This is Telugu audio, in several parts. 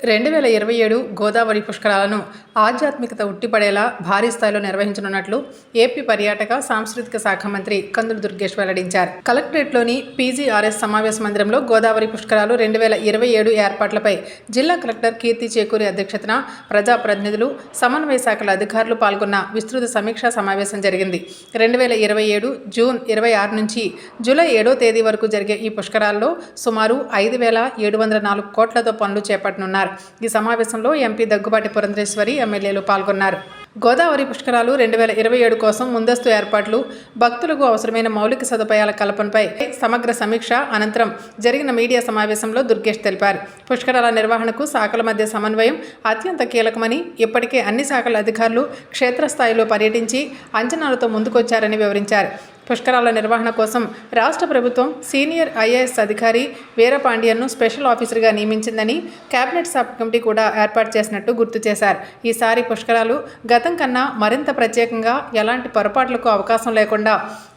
2027 గోదావరి పుష్కరాలను ఆధ్యాత్మికత ఉట్టిపడేలా భారీ స్థాయిలో నిర్వహించనున్నట్లు ఏపీ పర్యాటక సాంస్కృతిక శాఖ మంత్రి కందుల దుర్గేష్ వెల్లడించారు. కలెక్టరేట్లోని పీజీఆర్ఎస్ సమావేశ మందిరంలో గోదావరి పుష్కరాలు 2027 ఏర్పాట్లపై జిల్లా కలెక్టర్ కీర్తి చేకూరి అధ్యక్షతన ప్రజాప్రతినిధులు, సమన్వయ శాఖల అధికారులు పాల్గొన్న విస్తృత సమీక్షా సమావేశం జరిగింది. 2027 జూన్ 26 నుంచి జూలై 7వ తేదీ వరకు జరిగే ఈ పుష్కరాల్లో సుమారు 5,704 కోట్లతో పనులు చేపట్టనున్నారు. ఈ సమావేశంలో ఎంపీ దగ్గుబాటి పురంధరేశ్వరి, ఎమ్మెల్యేలు పాల్గొన్నారు. గోదావరి పుష్కరాలు 2027 కోసం ముందస్తు ఏర్పాట్లు, భక్తులకు అవసరమైన మౌలిక సదుపాయాల కల్పనపై సమగ్ర సమీక్ష అనంతరం జరిగిన మీడియా సమావేశంలో దుర్గేష్ తెలిపారు. పుష్కరాల నిర్వహణకు శాఖల మధ్య సమన్వయం అత్యంత కీలకమని, ఇప్పటికే అన్ని శాఖల అధికారులు క్షేత్రస్థాయిలో పర్యటించి అంచనాలతో ముందుకొచ్చారని వివరించారు. పుష్కరాల నిర్వహణ కోసం రాష్ట్ర ప్రభుత్వం సీనియర్ ఐఏఎస్ అధికారి వీరపాండియన్ను స్పెషల్ ఆఫీసర్గా నియమించిందని, కేబినెట్ సబ్ కమిటీ కూడా ఏర్పాటు చేసినట్టు గుర్తు చేశారు. ఈసారి పుష్కరాలు గతం కన్నా మరింత ప్రత్యేకంగా, ఎలాంటి పొరపాట్లకు అవకాశం లేకుండా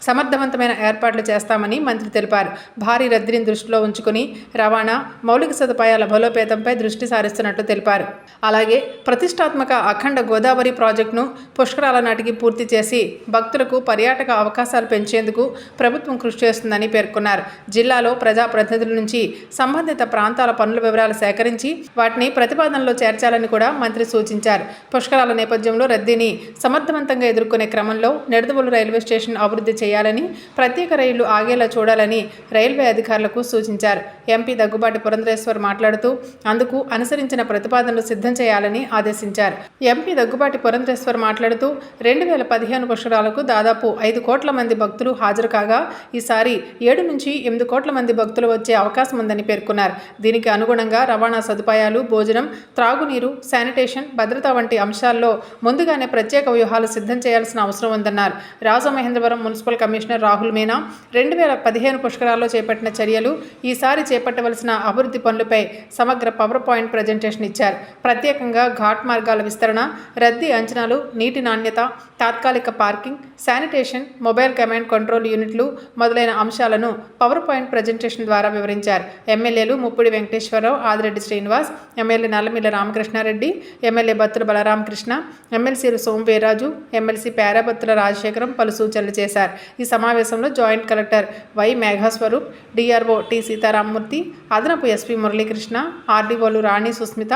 సమర్థవంతమైన ఏర్పాట్లు చేస్తామని మంత్రి తెలిపారు. భారీ రద్దీని దృష్టిలో ఉంచుకుని రవాణా, మౌలిక సదుపాయాల బలోపేతంపై దృష్టి సారిస్తున్నట్లు తెలిపారు. అలాగే ప్రతిష్టాత్మక అఖండ గోదావరి ప్రాజెక్టును పుష్కరాల నాటికి పూర్తి చేసి భక్తులకు పర్యాటక అవకాశాలు పెంచేందుకు ప్రభుత్వం కృషి చేస్తుందని పేర్కొన్నారు. జిల్లాలో ప్రజాప్రతినిధుల నుంచి సంబంధిత ప్రాంతాల పనుల వివరాలు సేకరించి వాటిని ప్రతిపాదనలో చేర్చాలని కూడా మంత్రి సూచించారు. పుష్కరాల నేపథ్యంలో రద్దీని సమర్థవంతంగా ఎదుర్కొనే క్రమంలో నిడదవోలు రైల్వే స్టేషన్ అభివృద్ధి చేయాలని, ప్రత్యేక రైళ్లు ఆగేలా చూడాలని రైల్వే అధికారులకు సూచించారు. ఎంపీ దగ్గుబాటి పురంధరేశ్వర్ మాట్లాడుతూ అందుకు అనుసరించిన ప్రతిపాదనలు సిద్ధం చేయాలని ఆదేశించారు. ఎంపీ దగ్గుబాటి పురంధరేశ్వర్ మాట్లాడుతూ 2015 పుష్కరాలకు దాదాపు 5 కోట్ల మంది భక్తులు హాజరు కాగా ఈసారి 7 నుంచి 8 కోట్ల మంది భక్తులు వచ్చే అవకాశం ఉందని పేర్కొన్నారు. దీనికి అనుగుణంగా రవాణా సదుపాయాలు, భోజనం, త్రాగునీరు, శానిటేషన్, భద్రత వంటి అంశాల్లో ముందుగానే ప్రత్యేక వ్యూహాలు సిద్ధం చేయాల్సిన అవసరం ఉందన్నారు. రాజమహేంద్రవరం మున్సిపల్ కమిషనర్ రాహుల్ మీనా 2015 పుష్కరాల్లో చేపట్టిన చర్యలు, ఈసారి చేపట్టవలసిన అభివృద్ధి పనులపై సమగ్ర పవర్ పాయింట్ ప్రజెంటేషన్ ఇచ్చారు. ప్రత్యేకంగా ఘాట్ మార్గాల విస్తరణ, రద్దీ అంచనాలు, నీటి నాణ్యత, తాత్కాలిక parking, sanitation, mobile command control యూనిట్లు మొదలైన అంశాలను పవర్ పాయింట్ ప్రజెంటేషన్ ద్వారా వివరించారు. ఎమ్మెల్యేలు ముప్పిడి వెంకటేశ్వరరావు, ఆదిరెడ్డి శ్రీనివాస్, ఎమ్మెల్యే నల్లమిల్ల రామకృష్ణారెడ్డి, ఎమ్మెల్యే బత్తుల బలరామకృష్ణ, ఎమ్మెల్సీలు సోమవీర్రాజు, ఎమ్మెల్సీ పేరాబత్తుల రాజశేఖరం పలు సూచనలు చేశారు. ఈ సమావేశంలో joint collector Y Meghaswarup, DRO T Sitaramamurthy, అదనపు ఎస్పీ మురళీకృష్ణ, ఆర్డీఓలు రాణి సుస్మిత,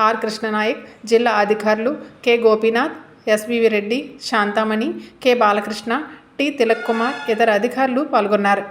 ఆర్ కృష్ణనాయక్, జిల్లా అధికారులు K Gopinath, SBV Reddy, Shanthamani, K Balakrishna, T Tilak Kumar, ఇతర అధికారులు పాల్గొన్నారు.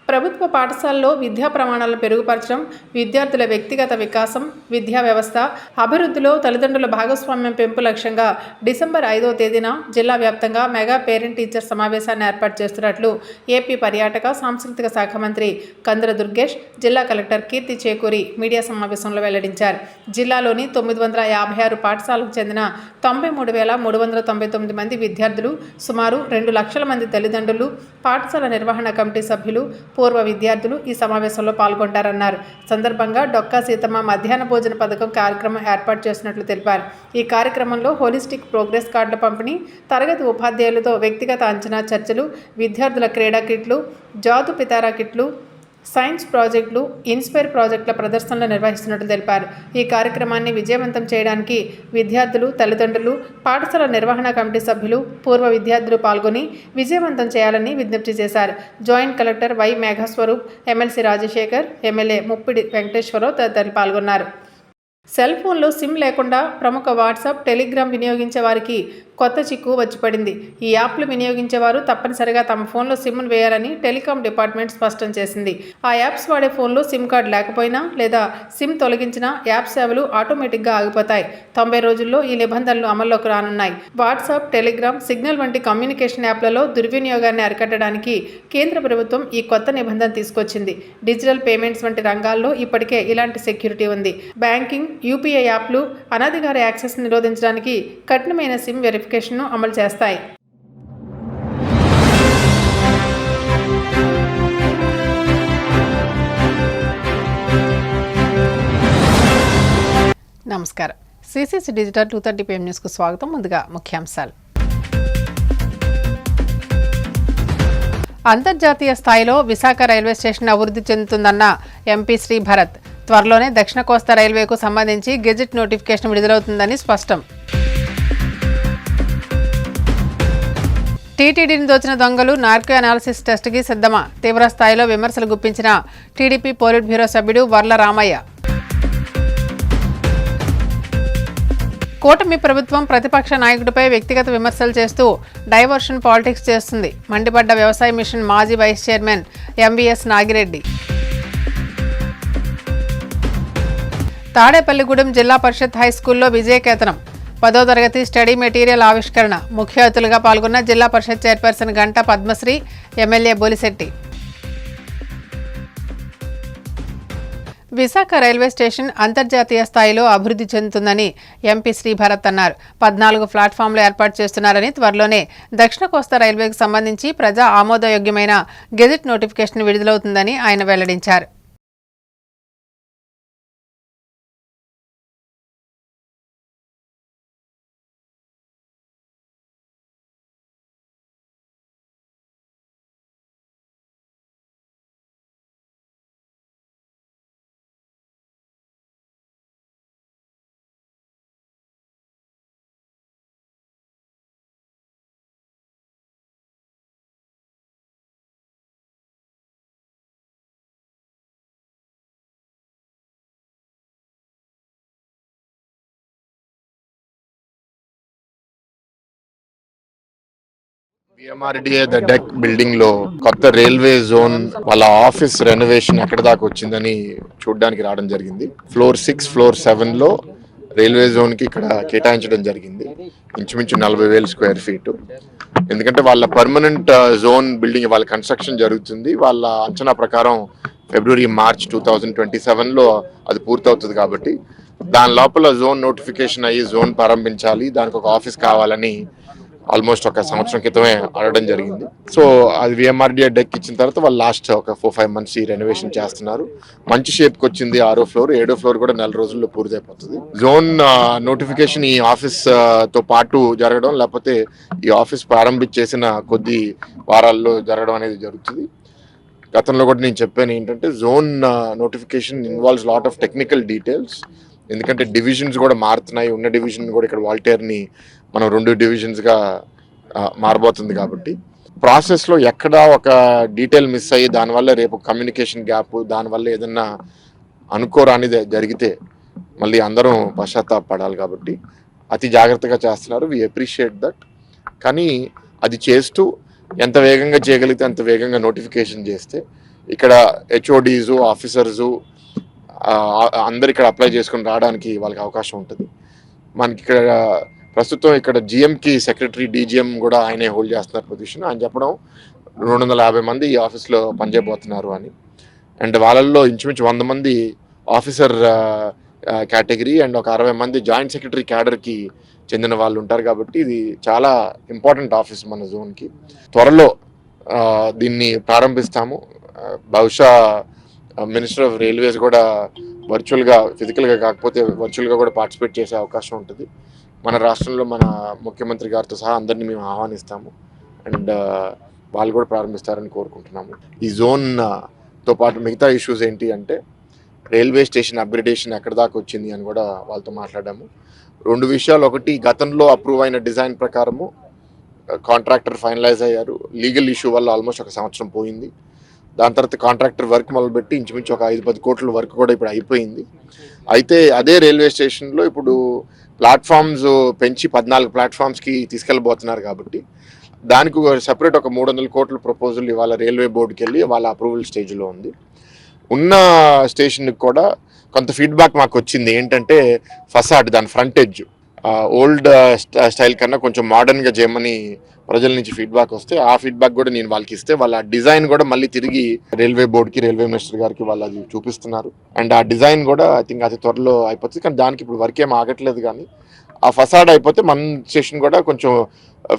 ప్రభుత్వ పాఠశాలలో విద్యా ప్రమాణాలను మెరుగుపరచడం, విద్యార్థుల వ్యక్తిగత వికాసం, విద్యా వ్యవస్థ అభివృద్ధిలో తల్లిదండ్రుల భాగస్వామ్యం పెంపు లక్ష్యంగా డిసెంబర్ 5వ తేదీన జిల్లా వ్యాప్తంగా మెగా పేరెంట్ టీచర్ సమావేశాన్ని ఏర్పాటు చేస్తున్నట్లు ఏపీ పర్యాటక సాంస్కృతిక శాఖ మంత్రి కందుల దుర్గేష్, జిల్లా కలెక్టర్ కీర్తి చేకూరి మీడియా సమావేశంలో వెల్లడించారు. జిల్లాలోని 956 పాఠశాలకు చెందిన 93,399 మంది విద్యార్థులు, సుమారు 2 లక్షల మంది తల్లిదండ్రులు, పాఠశాల నిర్వహణ కమిటీ సభ్యులు, పూర్వ విద్యార్థులు ఈ సమావేశంలో పాల్గొంటారన్నారు. సందర్భంగా డొక్కా సీతమ్మ మధ్యాహ్న భోజన పథకం కార్యక్రమం ఏర్పాటు చేసినట్లు తెలిపారు. ఈ కార్యక్రమంలో హోలిస్టిక్ ప్రోగ్రెస్ కార్డుల పంపిణీ, తరగతి ఉపాధ్యాయులతో వ్యక్తిగత అంచనా చర్చలు, విద్యార్థుల క్రీడా కిట్లు, జాదు పితారా కిట్లు, సైన్స్ ప్రాజెక్టులు, ఇన్స్పైర్ ప్రాజెక్టుల ప్రదర్శనలు నిర్వహిస్తున్నట్లు తెలిపారు. ఈ కార్యక్రమాన్ని విజయవంతం చేయడానికి విద్యార్థులు, తల్లిదండ్రులు, పాఠశాల నిర్వహణ కమిటీ సభ్యులు, పూర్వ విద్యార్థులు పాల్గొని విజయవంతం చేయాలని విజ్ఞప్తి చేశారు. Joint collector Y Meghaswarup, MLC Rajasekhar, MLA Muppidi Venkateswara Rao తదితరులు పాల్గొన్నారు. సెల్ ఫోన్లో సిమ్ లేకుండా ప్రముఖ వాట్సాప్, టెలిగ్రామ్ వినియోగించే వారికి కొత్త చిక్కు వచ్చిపడింది. ఈ యాప్లు వినియోగించేవారు తప్పనిసరిగా తమ ఫోన్లో సిమ్ను వేయాలని టెలికాం డిపార్ట్మెంట్ స్పష్టం చేసింది. ఆ యాప్స్ వాడే ఫోన్లో సిమ్ కార్డు లేకపోయినా లేదా సిమ్ తొలగించినా యాప్ సేవలు ఆటోమేటిక్గా ఆగిపోతాయి. 90 రోజుల్లో ఈ నిబంధనలు అమల్లోకి రానున్నాయి. వాట్సాప్, టెలిగ్రామ్, సిగ్నల్ వంటి కమ్యూనికేషన్ యాప్లలో దుర్వినియోగాన్ని అరికట్టడానికి కేంద్ర ప్రభుత్వం ఈ కొత్త నిబంధన తీసుకొచ్చింది. డిజిటల్ పేమెంట్స్ వంటి రంగాల్లో ఇప్పటికే ఇలాంటి సెక్యూరిటీ ఉంది. బ్యాంకింగ్, యూపీఐ యాప్లు అనధికార యాక్సెస్ నిరోధించడానికి కఠినమైన సిమ్ వెరిఫికేషన్ను అమలు చేస్తాయి. నమస్కారం. సిసిసి డిజిటల్ 230 PM న్యూస్కు స్వాగతం. ముందుగా ముఖ్యాంశాలు. అంతర్జాతీయ స్థాయిలో విశాఖ రైల్వే స్టేషన్ అభివృద్ధి చెందుతుందన్న ఎంపీ శ్రీ భరత్. త్వరలోనే దక్షిణ కోస్తా రైల్వేకు సంబంధించి గెజిట్ నోటిఫికేషన్ విడుదలవుతుందని స్పష్టం. టీటీడీని దోచిన దొంగలు నార్కో అనాలిసిస్ టెస్ట్కి సిద్ధమా? తీవ్ర స్థాయిలో విమర్శలు గుప్పించిన టీడీపీ పోలిట్ బ్యూరో సభ్యుడు వర్ల రామయ్య. కూటమి ప్రభుత్వం ప్రతిపక్ష నాయకుడిపై వ్యక్తిగత విమర్శలు చేస్తూ డైవర్షన్ పాలిటిక్స్ చేస్తుంది. మండిపడ్డ వ్యవసాయ మిషన్ మాజీ vice chairman MVS Nagireddy. Tadepalligudem Zilla Parishad హైస్కూల్లో విజయకేతనం. 10వ తరగతి స్టడీ మెటీరియల్ ఆవిష్కరణ. ముఖ్య అతిథులుగా పాల్గొన్న Zilla Parishad chairperson Ganta Padmasri, MLA Bolisetti. Visakha railway station అంతర్జాతీయ స్థాయిలో అభివృద్ధి చెందుతుందని ఎంపీ శ్రీభరత్ అన్నారు. 14 ప్లాట్ఫామ్లు ఏర్పాటు చేస్తున్నారని, త్వరలోనే దక్షిణ కోస్తా రైల్వేకు సంబంధించి ప్రజా ఆమోదయోగ్యమైన గెజిట్ నోటిఫికేషన్ విడుదలవుతుందని ఆయన వెల్లడించారు. VMRDA ద డెక్ బిల్డింగ్ లో కొత్త రైల్వే జోన్ వాళ్ళ ఆఫీస్ రెనోవేషన్ ఎక్కడ దాకా వచ్చిందని చూడడానికి రావడం జరిగింది. ఫ్లోర్ 6, ఫ్లోర్ 7 లో రైల్వే జోన్ కి ఇక్కడ కేటాయించడం జరిగింది. ఇంచుమించు 40,000 స్క్వేర్ ఫీట్. ఎందుకంటే వాళ్ళ పర్మనెంట్ జోన్ బిల్డింగ్ వాళ్ళ కన్స్ట్రక్షన్ జరుగుతుంది. వాళ్ళ అంచనా ప్రకారం ఫిబ్రవరి, మార్చ్ 2027 లో అది పూర్తవుతుంది. కాబట్టి దాని లోపల జోన్ నోటిఫికేషన్ అయ్యి జోన్ ప్రారంభించాలి, దానికి ఒక ఆఫీస్ కావాలని ఆల్మోస్ట్ ఒక సంవత్సరం క్రితమే అడగడం జరిగింది. సో అది VMRDA డెక్ ఇచ్చిన తర్వాత వాళ్ళు లాస్ట్ ఒక 4-5 మంత్స్ ఈ రెనోవేషన్ చేస్తున్నారు. మంచి షేప్కి వచ్చింది. 6వ ఫ్లోర్, 7వ ఫ్లోర్ కూడా 4 రోజుల్లో పూర్తయిపోతుంది. జోన్ నోటిఫికేషన్ ఈ ఆఫీస్ తో పాటు జరగడం, లేకపోతే ఈ ఆఫీస్ ప్రారంభించేసిన కొద్ది వారాల్లో జరగడం అనేది జరుగుతుంది. గతంలో కూడా నేను చెప్పాను ఏంటంటే zone notification involves lot of technical details. ఎందుకంటే డివిజన్స్ కూడా మారుతున్నాయి. ఉన్న డివిజన్ కూడా ఇక్కడ వాల్టేర్ని మనం 2 డివిజన్స్గా మారబోతుంది. కాబట్టి ప్రాసెస్లో ఎక్కడ ఒక డీటెయిల్ మిస్ అయ్యి దానివల్ల రేపు కమ్యూనికేషన్ గ్యాప్, దానివల్ల ఏదన్నా అనుకోరానిది జరిగితే మళ్ళీ అందరం పశ్చాత్తాపడాలి. కాబట్టి అతి జాగ్రత్తగా చేస్తున్నారు. We appreciate that. కానీ అది చేస్తూ ఎంత వేగంగా చేయగలిగితే అంత వేగంగా నోటిఫికేషన్ చేస్తే ఇక్కడ HODs, ఆఫీసర్సు అందరు ఇక్కడ అప్లై చేసుకుని రావడానికి వాళ్ళకి అవకాశం ఉంటుంది. మనకి ఇక్కడ ప్రస్తుతం ఇక్కడ GMకి సెక్రటరీ, DGM కూడా ఆయనే హోల్డ్ చేస్తున్నారు పొజిషన్. ఆయన చెప్పడం 250 మంది ఈ ఆఫీస్లో పనిచేయబోతున్నారు అని. అండ్ వాళ్ళల్లో ఇంచుమించు 100 మంది ఆఫీసర్ కేటగిరీ అండ్ ఒక 60 మంది జాయింట్ సెక్రటరీ క్యాడర్కి చెందిన వాళ్ళు ఉంటారు. కాబట్టి ఇది చాలా ఇంపార్టెంట్ ఆఫీస్ మన జోన్కి. త్వరలో దీన్ని ప్రారంభిస్తాము. బహుశా మినిస్టర్ ఆఫ్ రైల్వేస్ కూడా వర్చువల్గా, ఫిజికల్గా కాకపోతే వర్చువల్గా కూడా పార్టిసిపేట్ చేసే అవకాశం ఉంటుంది. మన రాష్ట్రంలో మన ముఖ్యమంత్రి గారితో సహా అందరినీ మేము ఆహ్వానిస్తాము. అండ్ వాళ్ళు కూడా ప్రారంభిస్తారని కోరుకుంటున్నాము. ఈ జోన్తో పాటు మిగతా ఇష్యూస్ ఏంటి అంటే రైల్వే స్టేషన్ అప్గ్రేడేషన్ ఎక్కడ దాకా వచ్చింది అని కూడా వాళ్ళతో మాట్లాడాము. 2 విషయాలు. ఒకటి, గతంలో అప్రూవ్ అయిన డిజైన్ ప్రకారము కాంట్రాక్టర్ ఫైనలైజ్ అయ్యారు. లీగల్ ఇష్యూ వల్ల ఆల్మోస్ట్ ఒక సంవత్సరం పోయింది. దాని తర్వాత కాంట్రాక్టర్ వర్క్ మొదలుపెట్టి ఇంచుమించు ఒక 5-10 కోట్ల వర్క్ కూడా ఇప్పుడు అయిపోయింది. అయితే అదే రైల్వే స్టేషన్లో ఇప్పుడు ప్లాట్ఫామ్స్ పెంచి 14 ప్లాట్ఫామ్స్కి తీసుకెళ్ళబోతున్నారు. కాబట్టి దానికి సెపరేట్ ఒక 300 కోట్ల ప్రపోజల్ ఇవాళ రైల్వే బోర్డుకి వెళ్ళి వాళ్ళ అప్రూవల్ స్టేజ్లో ఉంది. ఉన్న స్టేషన్కి కూడా కొంత ఫీడ్బ్యాక్ మాకు వచ్చింది. ఏంటంటే ఫసాడ్, దాని ఫ్రంటేజ్ ఓల్డ్ స్టైల్ కన్నా కొంచెం మోడర్న్గా చేయమని ప్రజల నుంచి ఫీడ్బ్యాక్ వస్తే ఆ ఫీడ్బ్యాక్ కూడా నేను వాళ్ళకి ఇస్తే వాళ్ళ డిజైన్ కూడా మళ్ళీ తిరిగి రైల్వే బోర్డుకి, రైల్వే మినిస్టర్ గారికి వాళ్ళు అది చూపిస్తున్నారు. అండ్ ఆ డిజైన్ కూడా ఐ థింక్ అతి త్వరలో అయిపోతుంది. కానీ దానికి ఇప్పుడు వర్క్ ఏం ఆగట్లేదు. కానీ ఆ ఫసాడ్ అయిపోతే మన స్టేషన్ కూడా కొంచెం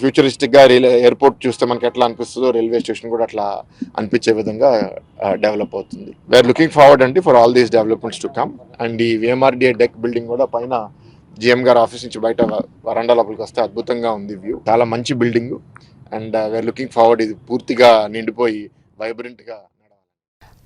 ఫ్యూచరిస్టిక్గా ఎయిర్పోర్ట్ చూస్తే మనకి ఎట్లా అనిపిస్తుందో రైల్వే స్టేషన్ కూడా అట్లా అనిపించే విధంగా డెవలప్ అవుతుంది. వీఆర్ లుకింగ్ ఫార్వర్డ్ అండి for all these developments to come. And ఈ VMRDA డెక్ బిల్డింగ్ కూడా పైన GM గారి ఆఫీస్ నుంచి బయట వరండా లోపలికి వస్తే అద్భుతంగా ఉంది వ్యూ. చాలా మంచి building. And we are looking forward ఇది పూర్తిగా నిండిపోయి వైబ్రెంట్గా.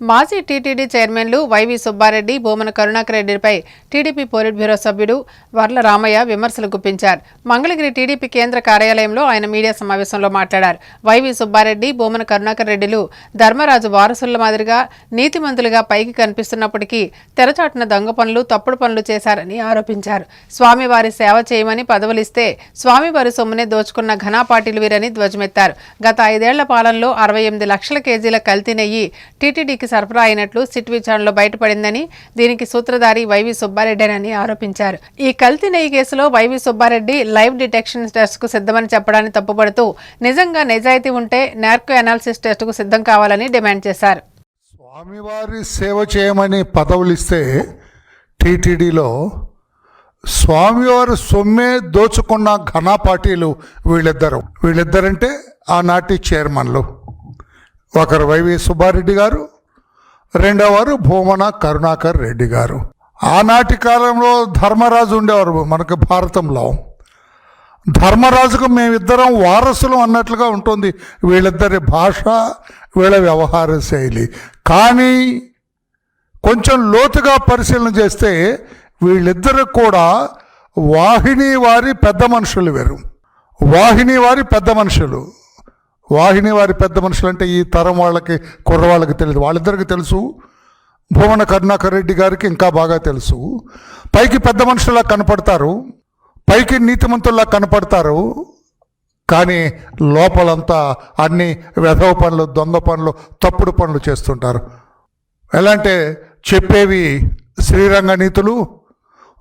మాజీ టీటీడీ చైర్మన్లు వైవి సుబ్బారెడ్డి, బోమన కరుణాకర్ రెడ్డిపై టీడీపీ పోలిట్ బ్యూరో సభ్యుడు వర్ల రామయ్య విమర్శలు గుప్పించారు. మంగళగిరి టీడీపీ కేంద్ర కార్యాలయంలో ఆయన మీడియా సమావేశంలో మాట్లాడారు. వైవి సుబ్బారెడ్డి, బోమన కరుణాకర్ రెడ్డిలు ధర్మరాజు వారసుల మాదిరిగా నీతిమంతులుగా పైకి కనిపిస్తున్నప్పటికీ తెరచాటున దొంగ పనులు, తప్పుడు పనులు చేశారని ఆరోపించారు. స్వామివారి సేవ చేయమని పదవులిస్తే స్వామివారి సొమ్మునే దోచుకున్న ఘనాపాటిలు వీరని ధ్వజమెత్తారు. గత 5 ఏళ్ల పాలనలో 68 లక్షల కేజీల కల్తీ నెయ్యి టీటీడీకి సరఫరా అయినట్లు సిట్ విచారణలో బయటపడిందని, దీనికి సూత్రధారి వైవి సుబ్బారెడ్డినని ఆరోపించారు. ఈ కల్తీ నెయ్యి కేసులో YV Subba Reddy live detection test కు సిద్ధమని చెప్పడాన్ని తప్పుపడుతూ నిజంగా నిజాయితీ ఉంటే నార్కో అనాలిసిస్ టెస్ట్ కు సిద్ధం కావాలని డిమాండ్ చేశారు. స్వామివారి సేవ చేయమని పదవులు ఇస్తే టీటీడీలో స్వామివారి సొమ్మే దోచుకున్న ఘన పార్టీలు వీళ్ళిద్దరంటే ఆనాటి చైర్మన్లు. ఒకరు వైవి సుబ్బారెడ్డి గారు, రెండోవారు భూమన కరుణాకర్ రెడ్డి గారు. ఆనాటి కాలంలో ధర్మరాజు ఉండేవారు మనకు భారతంలో. ధర్మరాజుకు మేమిద్దరం వారసులు అన్నట్లుగా ఉంటుంది వీళ్ళిద్దరి భాష, వీళ్ళ వ్యవహార శైలి. కానీ కొంచెం లోతుగా పరిశీలన చేస్తే వీళ్ళిద్దరు కూడా వాహిని వారి పెద్ద మనుషులు వేరు. వాహిని వారి పెద్ద మనుషులు అంటే ఈ తరం వాళ్ళకి, కుర్రవాళ్ళకి తెలియదు. వాళ్ళిద్దరికి తెలుసు. భువన కరుణాకర్ రెడ్డి గారికి ఇంకా బాగా తెలుసు. పైకి పెద్ద మనుషుల్లా కనపడతారు, పైకి నీతిమంతుల్లా కనపడతారు, కానీ లోపలంతా అన్ని వెధవ పనులు, దొంగ పనులు, తప్పుడు పనులు చేస్తుంటారు. ఎలా అంటే చెప్పేవి శ్రీరంగ నీతులు,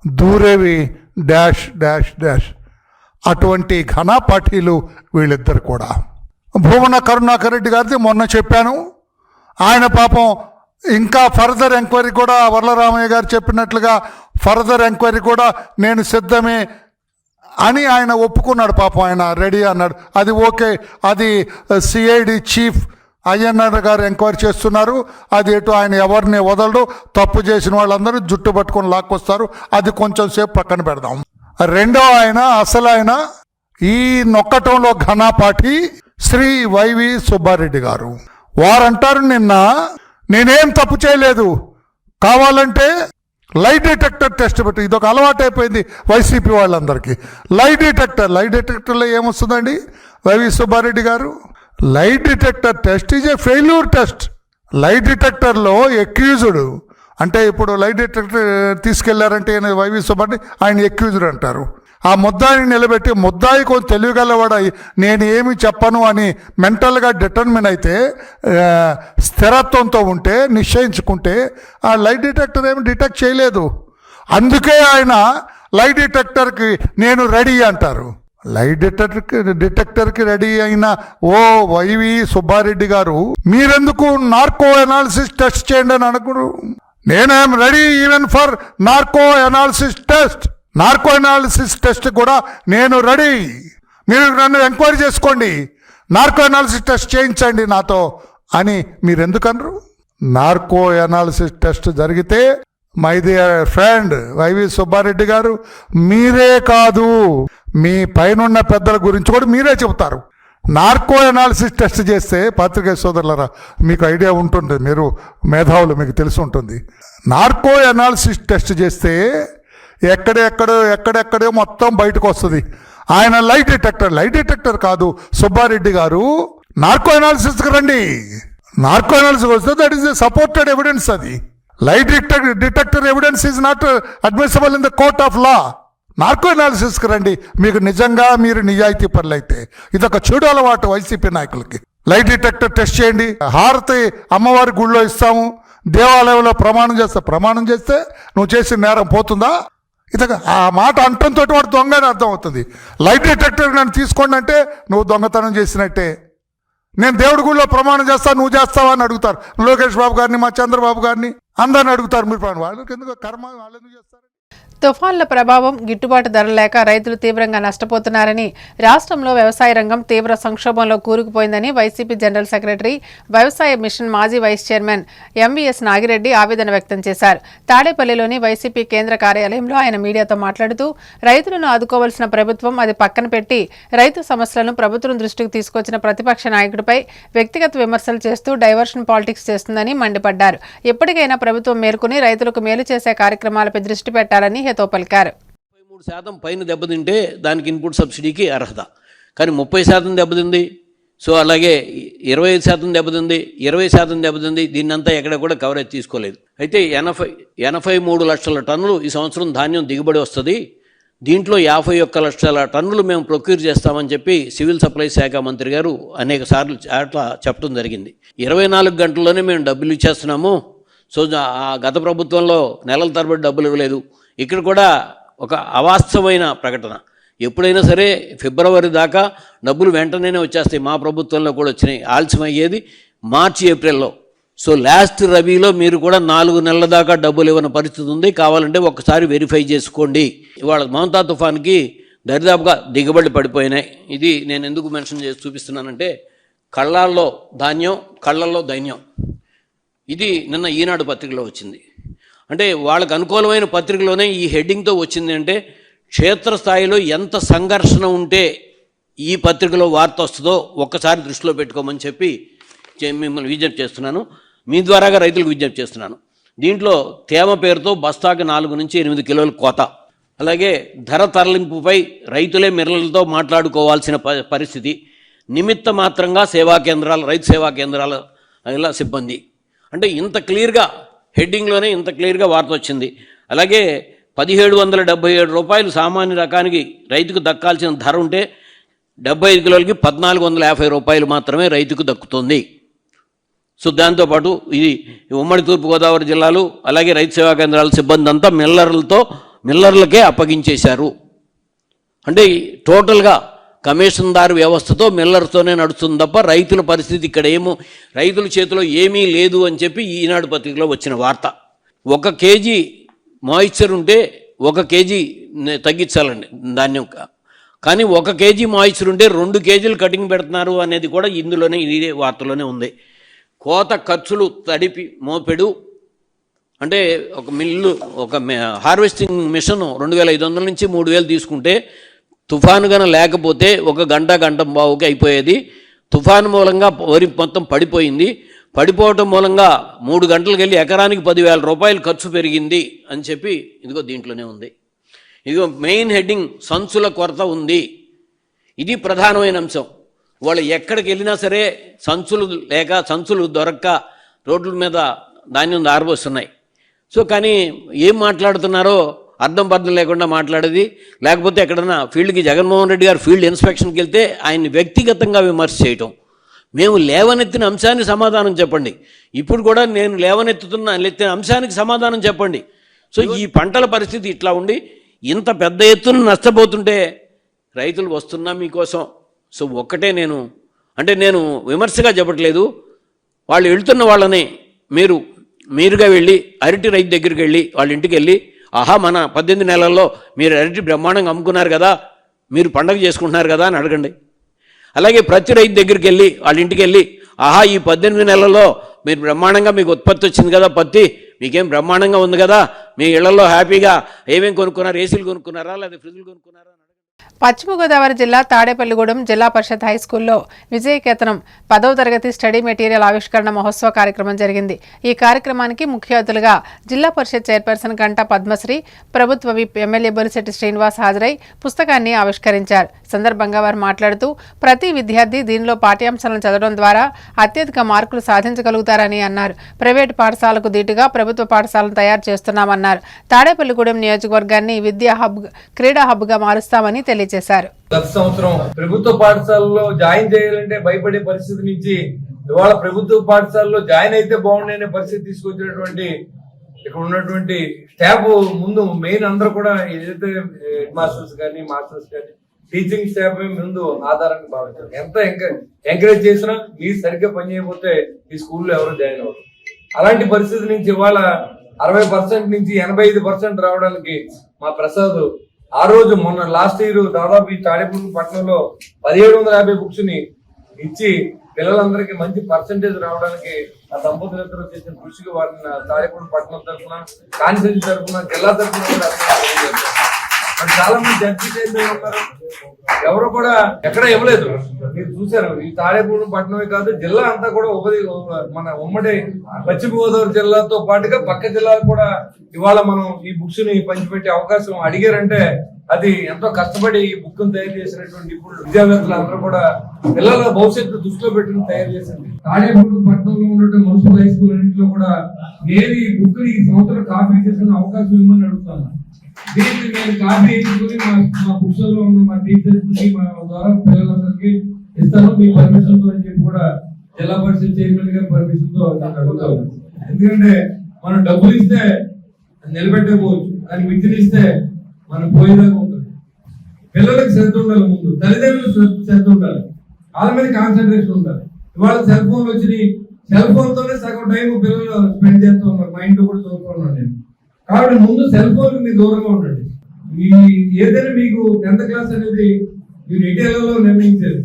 దూరేవి డాష్ డాష్ డాష్. అటువంటి ఘన పార్టీలు వీళ్ళిద్దరు కూడా. భూమన కరుణాకర్ రెడ్డి గారిది మొన్న చెప్పాను. ఆయన పాపం ఇంకా ఫర్దర్ ఎంక్వైరీ కూడా వర్లరామయ్య గారు చెప్పినట్లుగా ఫర్దర్ ఎంక్వైరీ కూడా నేను సిద్ధమే అని ఆయన ఒప్పుకున్నాడు. పాపం ఆయన రెడీ అన్నాడు. అది ఓకే, అది సిఐడి చీఫ్ అయ్యన్నర్ గారు ఎంక్వైరీ చేస్తున్నారు. అది ఎటు ఆయన ఎవరిని వదలడు. తప్పు చేసిన వాళ్ళందరూ జుట్టు పట్టుకొని లాక్కొస్తారు. అది కొంచెం సేపు పక్కన పెడదాం. రెండో ఆయన, అసలు ఆయన ఈ నొక్కటంలో ఘనాపాటి శ్రీ వైవి సుబ్బారెడ్డి గారు. వారంటారు నిన్న నేనేం తప్పు చేయలేదు, కావాలంటే లైట్ డిటెక్టర్ టెస్ట్ పెట్టి. ఇదొక అలవాటు అయిపోయింది వైసీపీ వాళ్ళందరికీ. లైట్ డిటెక్టర్లో ఏమొస్తుందండి వైవి సుబ్బారెడ్డి గారు? Lie detector test is a failure test. Lie డిటెక్టర్లో ఎక్యూజ్డ్ అంటే ఇప్పుడు లైట్ డిటెక్టర్ తీసుకెళ్లారంటే వైవి సుబ్బారెడ్డి ఆయన ఎక్యూజ్డ్ అంటారు. ఆ ముద్దాయిని నిలబెట్టి, ముద్దాయి కొంచెం తెలివిగలవాడ నేను ఏమి చెప్పను అని మెంటల్గా డిటర్మిన్ అయితే, స్థిరత్వంతో ఉంటే, నిశ్చయించుకుంటే ఆ లైట్ డిటెక్టర్ ఏమి డిటెక్ట్ చేయలేదు. అందుకే ఆయన లైట్ డిటెక్టర్కి నేను రెడీ అంటారు. లైట్ డిటెక్టర్కి రెడీ అయిన ఓ వైవి సుబ్బారెడ్డి గారు మీరెందుకు నార్కో అనాలిసిస్ టెస్ట్ చేయండి అని అనుకున్నారు? నేనేం ready even for narco analysis test. Narco analysis test కూడా నేను రెడీ. మీరు నన్ను ఎంక్వైరీ చేసుకోండి, నార్కో అనాలిసిస్ టెస్ట్ చేయించండి నాతో అని మీరు ఎందుకన్నారు? నార్కో అనాలిసిస్ టెస్ట్ జరిగితే my dear friend YV Subba Reddy గారు, మీరే కాదు మీ పైనున్న పెద్దల గురించి కూడా మీరే చెబుతారు. నార్కో అనాలిసిస్ టెస్ట్ చేస్తే, పాత్రికేయ సోదరులరా మీకు ఐడియా ఉంటుంది, మీరు మేధావులు, మీకు తెలిసి ఉంటుంది. నార్కో అనాలిసిస్ టెస్ట్ చేస్తే ఎక్కడెక్కడో మొత్తం బయటకు వస్తుంది. ఆయన లైట్ డిటెక్టర్ కాదు సుబ్బారెడ్డి గారు, నార్కో అనాలిసిస్కి రండి. నార్కో అనాలిసిస్ వస్తే that is a supported evidence. అది lie detector evidence is not admissible in the court of law. Narco అనాలిసిస్కి రండి మీరు నిజంగా మీరు నిజాయితీ పనులు అయితే. ఇదొక చెడు అలవాటు వైసీపీ నాయకులకి. లైట్ డిటెక్టర్ టెస్ట్ చేయండి, హారతి అమ్మవారి గుళ్ళో ఇస్తాము, దేవాలయంలో ప్రమాణం చేస్తే నువ్వు చేసిన నేరం పోతుందా? ఇతగా ఆ మాట అంటంతో వాడు దొంగ అని అర్థం అవుతుంది. లైట్ డిటెక్టర్ నన్ను తీసుకోండి అంటే నువ్వు దొంగతనం చేసినట్టే. నేను దేవుడి గుళ్ళో ప్రమాణం చేస్తాను, నువ్వు చేస్తావా అని అడుగుతారు. లోకేష్ బాబు గారిని, మా చంద్రబాబు గారిని, అందరిని అడుగుతారు. మీరు వాళ్ళకి ఎందుకు కర్మ, వాళ్ళు ఎందుకు చేస్తారు? తుఫాన్ల ప్రభావం, గిట్టుబాటు ధర లేక రైతులు తీవ్రంగా నష్టపోతున్నారని, రాష్ట్రంలో వ్యవసాయ రంగం తీవ్ర సంక్షోభంలో కూరుకుపోయిందని వైసీపీ జనరల్ సెక్రటరీ, వ్యవసాయ మిషన్ మాజీ వైస్ చైర్మన్ ఎంవీఎస్ నాగిరెడ్డి ఆవేదన వ్యక్తం చేశారు. తాడేపల్లిలోని వైసీపీ కేంద్ర కార్యాలయంలో ఆయన మీడియాతో మాట్లాడుతూ, రైతులను ఆదుకోవాల్సిన ప్రభుత్వం అది పక్కన పెట్టి రైతు సమస్యలను ప్రభుత్వం దృష్టికి తీసుకొచ్చిన ప్రతిపక్ష నాయకుడిపై వ్యక్తిగత విమర్శలు చేస్తూ డైవర్షన్ పాలిటిక్స్ చేస్తుందని మండిపడ్డారు. ఎప్పటికైనా ప్రభుత్వం మేల్కొని రైతులకు మేలు చేసే కార్యక్రమాలపై దృష్టి పెట్టాలని హితవు పలికారు. 33% పైన దెబ్బతింటే దానికి ఇన్పుట్ సబ్సిడీకి అర్హత, కానీ 30% దెబ్బతింది. సో అలాగే 25% దెబ్బతింది, 20% దెబ్బతింది. దీన్నంతా ఎక్కడ కూడా కవరేజ్ తీసుకోలేదు. అయితే 83 లక్షల టన్నులు ఈ సంవత్సరం ధాన్యం దిగుబడి వస్తుంది. దీంట్లో 51 లక్షల టన్నులు మేము ప్రొక్యూర్ చేస్తామని చెప్పి సివిల్ సప్లైస్ శాఖ మంత్రి గారు అనేక సార్లు అట్లా చెప్పడం జరిగింది. 24 గంటల్లోనే మేము డబ్బులు ఇచ్చేస్తున్నాము. సో గత ప్రభుత్వంలో నెలల తరబడి డబ్బులు ఇవ్వలేదు. ఇక్కడ కూడా ఒక అవాస్తవమైన ప్రకటన. ఎప్పుడైనా సరే ఫిబ్రవరి దాకా డబ్బులు వెంటనే వచ్చేస్తాయి. మా ప్రభుత్వంలో కూడా వచ్చినాయి. ఆలస్యం అయ్యేది మార్చి, ఏప్రిల్లో. సో లాస్ట్ రబీలో మీరు కూడా 4 నెలల దాకా డబ్బులు ఇవ్వని పరిస్థితి ఉంది. కావాలంటే ఒకసారి వెరిఫై చేసుకోండి. ఇవాళ మౌంతా తుఫాన్కి దరిదాపుగా దిగుబడి పడిపోయినాయి. ఇది నేను ఎందుకు మెన్షన్ చేసి చూపిస్తున్నానంటే, కళ్ళల్లో ధాన్యం, కళ్ళల్లో దైన్యం. ఇది నిన్న ఈనాడు పత్రికలో వచ్చింది. అంటే వాళ్ళకు అనుకూలమైన పత్రికలోనే ఈ హెడ్డింగ్తో వచ్చింది. అంటే క్షేత్రస్థాయిలో ఎంత సంఘర్షణ ఉంటే ఈ పత్రికలో వార్త వస్తుందో ఒక్కసారి దృష్టిలో పెట్టుకోమని చెప్పి మిమ్మల్ని విజ్ఞప్తి చేస్తున్నాను. మీ ద్వారాగా రైతులకు విజ్ఞప్తి చేస్తున్నాను. దీంట్లో తేమ పేరుతో బస్తాకు 4 నుంచి 8 కిలోల కోత, అలాగే ధర తరలింపుపై రైతులే మిర్రలతో మాట్లాడుకోవాల్సిన పరిస్థితి, నిమిత్త మాత్రంగా సేవా కేంద్రాలు, రైతు సేవా కేంద్రాల ఇలా సిబ్బంది. అంటే ఇంత క్లియర్గా హెడ్డింగ్లోనే ఇంత క్లియర్గా వార్త వచ్చింది. అలాగే 1777 రూపాయలు సామాన్య రకానికి రైతుకు దక్కాల్సిన ధర ఉంటే 75 కిలోలకి 1450 రూపాయలు మాత్రమే రైతుకు దక్కుతుంది. సో దాంతోపాటు ఇది ఉమ్మడి తూర్పుగోదావరి జిల్లాలు, అలాగే రైతు సేవా కేంద్రాల సిబ్బంది అంతా మిల్లర్లకే అప్పగించేశారు. అంటే టోటల్గా కమిషన్దారు వ్యవస్థతో మిల్లర్తోనే నడుస్తుంది తప్ప రైతుల పరిస్థితి ఇక్కడ రైతుల చేతిలో ఏమీ లేదు అని చెప్పి ఈనాడు పత్రికలో వచ్చిన వార్త. 1 కేజీ మాయిశ్చర్ ఉంటే 1 కేజీ తగ్గించాలండి ధాన్యం, కానీ 1 కేజీ మాయిశ్చర్ ఉంటే 2 కేజీలు కటింగ్ పెడుతున్నారు అనేది కూడా ఇందులోనే ఇదే వార్తలోనే ఉంది. కోత ఖర్చులు తడిపి మోపెడు, అంటే ఒక మిల్లు, ఒక హార్వెస్టింగ్ మిషన్ 2500 నుంచి 3000 తీసుకుంటే తుఫాను గన లేకపోతే 1 గంట బావుకి అయిపోయేది. తుఫాను మూలంగా వరి మొత్తం పడిపోయింది. పడిపోవటం మూలంగా 3 గంటలకు వెళ్ళి ఎకరానికి 10,000 రూపాయలు ఖర్చు పెరిగింది అని చెప్పి ఇదిగో దీంట్లోనే ఉంది. ఇదిగో మెయిన్ హెడ్డింగ్, సంచుల కొరత ఉంది. ఇది ప్రధానమైన అంశం. వాళ్ళు ఎక్కడికి వెళ్ళినా సరే సంచులు లేక, సంచులు దొరక్క రోడ్ల మీద ధాన్యం ఆరబోస్తున్నాయి. సో కానీ ఏం మాట్లాడుతున్నారో అర్థం పర్థం లేకుండా మాట్లాడేది. లేకపోతే ఎక్కడన్నా ఫీల్డ్కి జగన్మోహన్ రెడ్డి గారు ఫీల్డ్ ఇన్స్పెక్షన్కి వెళ్తే ఆయన్ని వ్యక్తిగతంగా విమర్శ చేయటం. మేము లేవనెత్తిన అంశానికి సమాధానం చెప్పండి. ఇప్పుడు కూడా నేను లేవనెత్తిన అంశానికి సమాధానం చెప్పండి. సో ఈ పంటల పరిస్థితి ఇట్లా ఉండి ఇంత పెద్ద ఎత్తున నష్టపోతుంటే రైతులు వస్తున్నా మీకోసం. సో ఒక్కటే నేను విమర్శగా చెప్పట్లేదు. వాళ్ళు వెళ్తున్న వాళ్ళని మీరుగా వెళ్ళి అరటి రైతు దగ్గరికి వెళ్ళి వాళ్ళ ఇంటికి వెళ్ళి, ఆహా మన 18 నెలల్లో మీరు అరటి బ్రహ్మాండంగా అమ్ముకున్నారు కదా, మీరు పండగ చేసుకుంటున్నారు కదా అని అడగండి. అలాగే ప్రతి రైతు దగ్గరికి వెళ్ళి వాళ్ళ ఇంటికి వెళ్ళి, ఆహా ఈ 18 నెలల్లో మీరు బ్రహ్మాండంగా మీకు ఉత్పత్తి వచ్చింది కదా, పత్తి మీకేం బ్రహ్మాండంగా ఉంది కదా, మీ ఇళ్లలో హ్యాపీగా ఏమేమి కొనుక్కున్నారు, ఏసీలు కొనుక్కున్నారా లేదా ఫ్రిడ్జ్లు కొనుక్కున్నారా? పశ్చిమ గోదావరి జిల్లా తాడేపల్లిగూడెం జిల్లా పరిషత్ హైస్కూల్లో విజయకేతనం 10వ తరగతి స్టడీ మెటీరియల్ ఆవిష్కరణ మహోత్సవ కార్యక్రమం జరిగింది. ఈ కార్యక్రమానికి ముఖ్య అతిథులుగా జిల్లా పరిషత్ చైర్పర్సన్ గంటా పద్మశ్రీ, ప్రభుత్వ విప్ ఎమ్మెల్యే బొలిశెట్టి శ్రీనివాస్ హాజరై పుస్తకాన్ని ఆవిష్కరించారు. సందర్భంగా వారు మాట్లాడుతూ, ప్రతి విద్యార్థి దీనిలో పాఠ్యాంశాలను చదవడం ద్వారా అత్యధిక మార్కులు సాధించగలుగుతారని అన్నారు. ప్రైవేటు పాఠశాలకు దీటుగా ప్రభుత్వ పాఠశాలను తయారు చేస్తున్నామన్నారు. తాడేపల్లిగూడెం నియోజకవర్గాన్ని విద్యా హబ్, క్రీడా హబ్గా మారుస్తామని తెలియజేశారు. గత సంవత్సరం ప్రభుత్వ పాఠశాలలో జాయిన్ చేయాలంటే భయపడే పరిస్థితి నుంచి ఇవాళ ప్రభుత్వ పాఠశాలలో జాయిన్ అయితే బాగుండే పరిస్థితి తీసుకొచ్చినటువంటి ఇక్కడ ఉన్నటువంటి స్టాఫ్ ముందు మెయిన్ అందరూ కూడా ఏదైతే హెడ్ మాస్టర్స్ కానీ మాస్టర్స్ కానీ టీచింగ్ స్టాఫ్ ముందు ఆధారాన్ని భావించారు. ఎంత ఎంకరేజ్ చేసినా మీరు సరిగ్గా పని చేయకపోతే ఈ స్కూల్లో ఎవరు జాయిన్ అవ్వరు. అలాంటి పరిస్థితి నుంచి ఇవాళ 60% నుంచి 85% రావడానికి మా ప్రసాద్ ఆ రోజు మొన్న లాస్ట్ ఇయర్ దాదాపు ఈ తాడేపల్లి పట్టణంలో 1750 బుక్స్ ని ఇచ్చి పిల్లలందరికీ మంచి పర్సంటేజ్ రావడానికి ఆ దంపతులందరూ చేసిన కృషికి వారిని తాడేపల్లి పట్టణం తరఫున, కాన్స్టిట్యూన్సీ తరఫున, జిల్లా తరఫున కూడా చాలా మంది జడ్జి ఉన్నారు. ఎవరు కూడా ఎక్కడ ఇవ్వలేదు. మీరు చూసారు, ఈ తాడేపల్లి పట్టణమే కాదు జిల్లా అంతా కూడా మన ఉమ్మడి పశ్చిమ గోదావరి జిల్లాతో పాటుగా పక్క జిల్లాలు కూడా ఇవాళ మనం ఈ బుక్స్ ని పంచిపెట్టే అవకాశం అడిగారంటే అది ఎంతో కష్టపడి ఈ బుక్ తయారు చేసినటువంటి ఇప్పుడు విద్యావేత్తలు అందరూ కూడా పిల్లల భవిష్యత్తు దృష్టిలో పెట్టుకుని తయారు చేసింది. తాడేపల్లి పట్టణంలో ఉన్నటువంటి మున్సిపల్ హై స్కూల్ అన్నింటిలో కూడా నేను ఈ బుక్ ని ఈ సంవత్సరం కాపీ చేసిన అవకాశం ఇవ్వమని అడుగుతాను. దీన్ని నేను కాపీ చేసుకుని మా బుక్స్ లో ఉన్న మా టీచర్స్ కి మా ద్వారా పిల్లలందరికీ ఇస్తాను మీ పర్మిషన్ తో అని చెప్పి కూడా జిల్లా పరిషత్ చైర్మన్ గారి పర్మిషన్ తో అడుగుతాను. ఎందుకంటే మనం డబ్బులు ఇస్తే నిలబెట్టకపోవచ్చు, కానీ విద్యను ఇస్తే మనం పోయేదాకా ఉంటుంది. పిల్లలకు శ్రద్ధ ఉండాలి, ముందు తల్లిదండ్రులు శ్రద్ధ ఉండాలి, వాళ్ళ మీద కాన్సన్ట్రేషన్ ఉండాలి. ఇవాళ సెల్ ఫోన్లు వచ్చినాయి, సెల్ ఫోన్ తోనే సగం టైం పిల్లలు స్పెండ్ చేస్తూ ఉన్నారు. మా ఇంట్లో కూడా చూస్తున్నాను నేను. కాబట్టి ముందు సెల్ ఫోన్ మీరు దూరంగా ఉండండి. ఏదైనా మీకు 10th క్లాస్ అనేది మీరు ఎటేళ్లలో నిర్ణయించారు.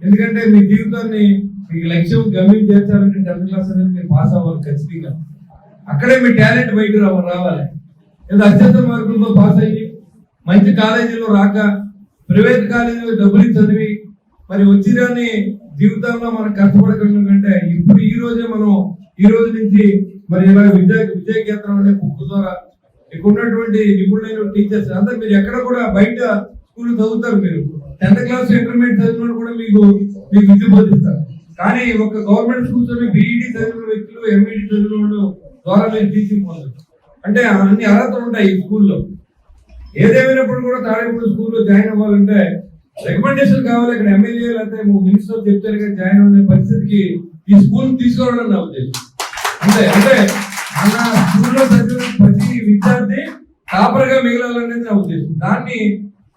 ఎందుకంటే మీ జీవితాన్ని మీకు లక్ష్యం గమ్యం చేర్చాలంటే 10th క్లాస్ అనేది మీరు పాస్ అవ్వాలి ఖచ్చితంగా. అక్కడే మీ టాలెంట్ బయట రావాలి. ఏదో అత్యంత మార్కులతో పాస్ అయ్యి మంచి కాలేజీలో రాక ప్రైవేట్ కాలేజీలో డబ్బులు చదివి మరి వచ్చిరాని జీవితంలో మనం కష్టపడగలం కంటే ఇప్పుడు ఈ రోజే మనం ఈ రోజు నుంచి మరి ఇలా విజయ కేంద్రం అనే బుక్ ద్వారా మీకు ఉన్నటువంటి నిపుణులైన టీచర్స్ అందరూ మీరు ఎక్కడ కూడా బయట స్కూల్ చదువుతారు. మీరు 10th క్లాస్ ఇంటర్మీడియట్ చదివిన కూడా మీకు విద్య బోధిస్తారు. కానీ ఒక గవర్నమెంట్ స్కూల్స్ బీఈడి చదివిన వ్యక్తులు, ఎంఈడి చదివిన వాళ్ళు ద్వారా మీరు టీచింగ్ పొందరు. అంటే అన్ని అర్హతలు ఉంటాయి ఈ స్కూల్లో. ఏదేమైనప్పుడు కూడా తాడేపల్లి స్కూల్లో జాయిన్ అవ్వాలంటే రికమెండేషన్ కావాలి. ఇక్కడ ఎమ్మెల్యే లేకపోతే మినిస్టర్ చెప్తారు కానీ జాయిన్ అవ్వే పరిస్థితికి ఈ స్కూల్ తీసుకోవడం నా ఉద్దేశం. అంటే మన స్కూల్లో చదివిన ప్రతి విద్యార్థి టాపర్గా మిగలాలనేది నా ఉద్దేశం. దాన్ని